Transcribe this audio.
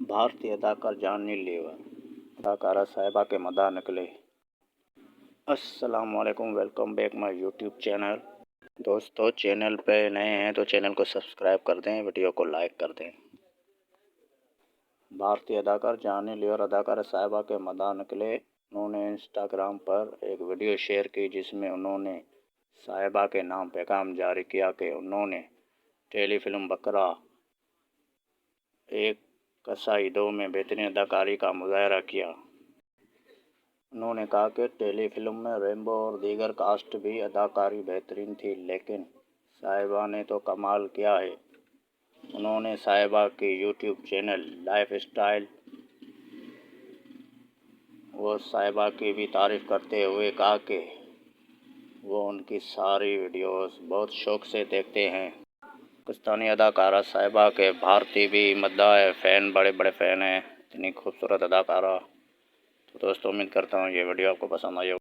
بھارتی اداکار جانی لیور اداکارہ صاحبہ کے مداح نکلے۔ السلام علیکم، welcome back my YouTube channel. دوستو، چینل پہ نئے ہیں تو چینل کو سبسکرائب کر دیں، ویڈیو کو لائک کر دیں۔ بھارتی اداکار جانی لیور اداکارہ صاحبہ کے مداح نکلے۔ انہوں نے انسٹاگرام پر ایک ویڈیو شیئر کی جس میں انہوں نے صاحبہ کے نام پیغام جاری کیا کہ انہوں نے ٹیلی فلم بکرا ایک کسائی 2 میں بہترین اداکاری کا مظاہرہ کیا۔ انہوں نے کہا کہ ٹیلی فلم میں ریمبو اور دیگر کاسٹ بھی اداکاری بہترین تھی، لیکن صاحبہ نے تو کمال کیا ہے۔ انہوں نے صاحبہ کی یوٹیوب چینل لائف اسٹائل و صاحبہ کی بھی تعریف کرتے ہوئے کہا کہ وہ ان کی ساری ویڈیوز بہت شوق سے دیکھتے ہیں۔ پاکستانی اداکارہ صاحبہ کے بھارتی بھی مداح بڑے فین ہیں، اتنی خوبصورت اداکارہ۔ تو دوستو، امید کرتا ہوں یہ ویڈیو آپ کو پسند آئی ہوگی۔